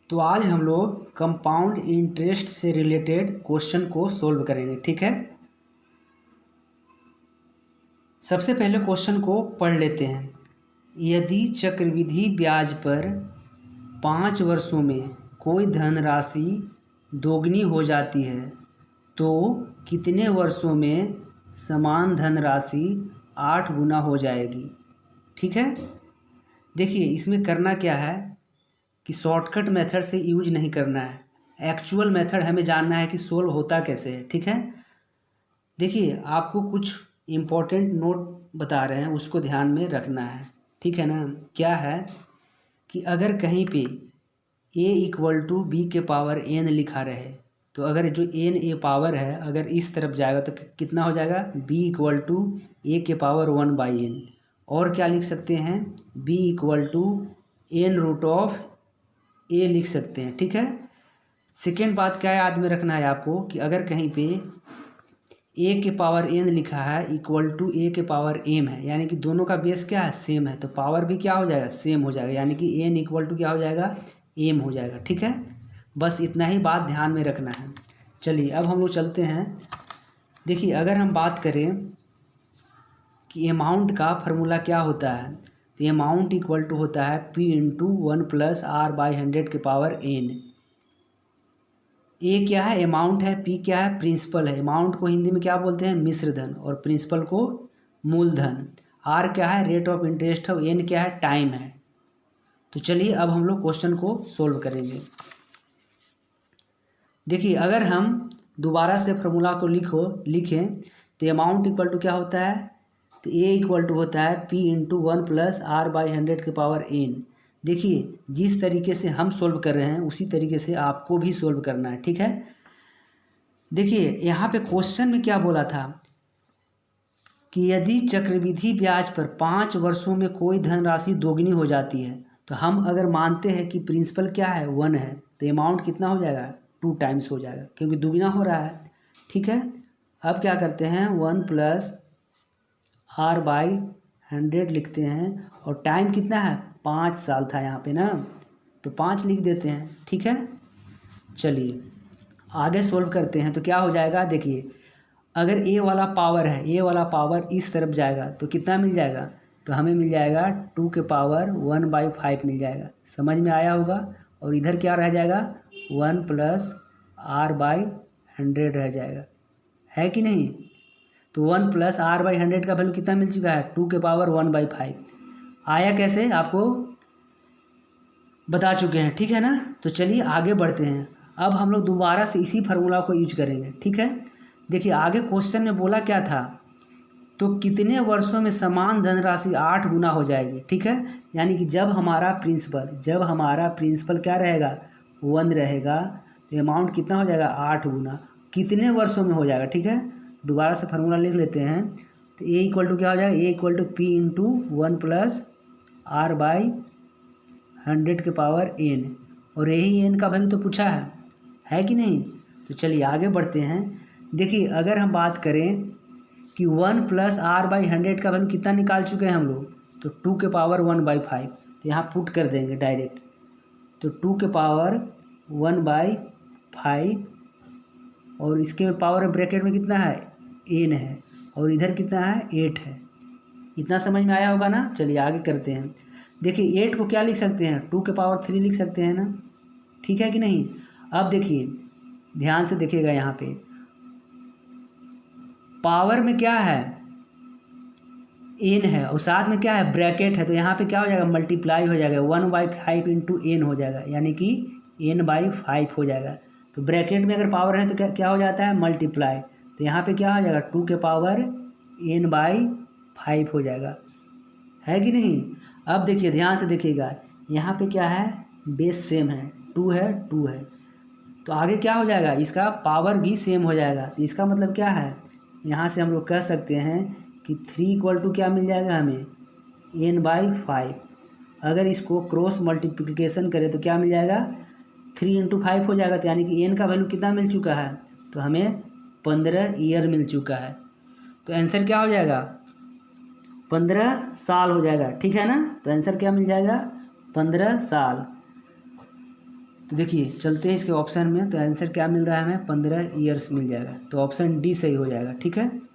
तो आज हम लोग कंपाउंड इंटरेस्ट से रिलेटेड क्वेश्चन को सोल्व करेंगे, ठीक है। सबसे पहले क्वेश्चन को पढ़ लेते हैं। यदि चक्रवृद्धि ब्याज पर 5 वर्षों में कोई धनराशि दोगुनी हो जाती है तो कितने वर्षों में समान धनराशि 8 गुना हो जाएगी, ठीक है। देखिए इसमें करना क्या है कि शॉर्टकट मेथड से यूज नहीं करना है, एक्चुअल मेथड हमें जानना है कि सोल्व होता कैसे है, ठीक है। देखिए आपको कुछ इम्पोर्टेंट नोट बता रहे हैं, उसको ध्यान में रखना है, ठीक है ना। क्या है कि अगर कहीं पे a इक्वल टू बी के पावर n लिखा रहे तो अगर जो n ए पावर है अगर इस तरफ जाएगा तो कितना हो जाएगा, b इक्वल टू ए के पावर 1/n। और क्या लिख सकते हैं, b equal to n root of A लिख सकते हैं, ठीक है। सेकेंड बात क्या याद में रखना है आपको कि अगर कहीं पे a के पावर n लिखा है इक्वल टू a के पावर m है, यानी कि दोनों का बेस क्या है, सेम है, तो पावर भी क्या हो जाएगा, सेम हो जाएगा, यानी कि n इक्वल टू क्या हो जाएगा, m हो जाएगा, ठीक है। बस इतना ही बात ध्यान में रखना है। चलिए अब हम लोग चलते हैं। देखिए अगर हम बात करें कि अमाउंट का फॉर्मूला क्या होता है तो अमाउंट इक्वल टू होता है p इंटू 1 प्लस r/100 के पावर n। ए क्या है, अमाउंट है, पी क्या है, प्रिंसिपल है। अमाउंट को हिंदी में क्या बोलते हैं, मिश्र धन, और प्रिंसिपल को मूलधन। आर क्या है, रेट ऑफ इंटरेस्ट है, एन क्या है, टाइम है। तो चलिए अब हम लोग क्वेश्चन को सोल्व करेंगे। देखिए अगर हम दोबारा से फॉर्मूला को लिखें तो अमाउंट इक्वल टू क्या होता है, तो ए इक्वल टू होता है पी इंटू 1 प्लस r/100 के पावर n। देखिए जिस तरीके से हम सोल्व कर रहे हैं उसी तरीके से आपको भी सोल्व करना है, ठीक है। देखिए यहाँ पे क्वेश्चन में क्या बोला था कि यदि चक्रवृद्धि ब्याज पर 5 वर्षों में कोई धनराशि दोगुनी हो जाती है तो हम अगर मानते हैं कि प्रिंसिपल क्या है 1 है तो अमाउंट कितना हो जाएगा, 2 टाइम्स हो जाएगा, क्योंकि दुगुना हो रहा है, ठीक है। अब क्या करते हैं 1 प्लस r/100 लिखते हैं, और टाइम कितना है, 5 साल था यहाँ पे ना, तो 5 लिख देते हैं, ठीक है। चलिए आगे सोल्व करते हैं तो क्या हो जाएगा। देखिए अगर a वाला पावर है, a वाला पावर इस तरफ जाएगा तो कितना मिल जाएगा, तो हमें मिल जाएगा 2 के पावर 1/5 मिल जाएगा, समझ में आया होगा। और इधर क्या रह जाएगा, 1 प्लस r/100 रह जाएगा, है कि नहीं। तो 1 प्लस r/100 का वैल्यू कितना मिल चुका है, 2 के पावर 1/5 आया, कैसे आपको बता चुके हैं, ठीक है ना। तो चलिए आगे बढ़ते हैं। अब हम लोग दोबारा से इसी फार्मूला को यूज करेंगे, ठीक है। देखिए आगे क्वेश्चन में बोला क्या था, तो कितने वर्षों में समान धनराशि 8 गुना हो जाएगी, ठीक है। यानी कि जब हमारा प्रिंसिपल क्या रहेगा, 1 रहेगा, तो अमाउंट कितना हो जाएगा, 8 गुना, कितने वर्षों में हो जाएगा, ठीक है। दोबारा से फार्मूला लिख लेते हैं। तो ए इक्वल टू क्या हो जाएगा, A equal to P into 1 plus r/100 के पावर n, और यही n का वैल्यू तो पूछा है कि नहीं। तो चलिए आगे बढ़ते हैं। देखिए अगर हम बात करें कि 1 प्लस r/100 का वैल्यू कितना निकाल चुके हैं हम लोग, तो 2 के पावर 1/5, तो यहाँ पुट कर देंगे डायरेक्ट, तो 2 के पावर 1/5, और इसके पावर ब्रैकेट में कितना है, n है, और इधर कितना है, 8 है। इतना समझ में आया होगा ना। चलिए आगे करते हैं। देखिए 8 को क्या लिख सकते हैं, 2 के पावर 3 लिख सकते हैं ना, ठीक है कि नहीं। अब देखिए ध्यान से देखिएगा, यहाँ पे पावर में क्या है, n है, और साथ में क्या है, ब्रैकेट है, तो यहाँ पे क्या हो जाएगा, मल्टीप्लाई हो जाएगा, 1/5 इंटू n हो जाएगा, यानी कि n/5 हो जाएगा। तो ब्रैकेट में अगर पावर है तो क्या हो जाता है, मल्टीप्लाई, तो यहाँ पे क्या हो जाएगा, 2 के पावर n/5 हो जाएगा, है कि नहीं। अब देखिए ध्यान से देखिएगा, यहाँ पे क्या है, बेस सेम है, 2 है, 2 है, तो आगे क्या हो जाएगा, इसका पावर भी सेम हो जाएगा। तो इसका मतलब क्या है, यहाँ से हम लोग कह सकते हैं कि 3 इक्वल टू क्या मिल जाएगा हमें, n/5। अगर इसको क्रॉस मल्टीप्लिकेशन करें तो क्या मिल जाएगा, 3 इंटू 5 हो जाएगा, तो यानी कि n का वैल्यू कितना मिल चुका है, तो हमें 15 ईयर मिल चुका है। तो आंसर क्या हो जाएगा, 15 साल हो जाएगा, ठीक है ना। तो आंसर क्या मिल जाएगा, 15 साल। तो देखिए चलते हैं इसके ऑप्शन में, तो आंसर क्या मिल रहा है हमें 15 ईयर्स मिल जाएगा, तो ऑप्शन डी सही हो जाएगा। ठीक है।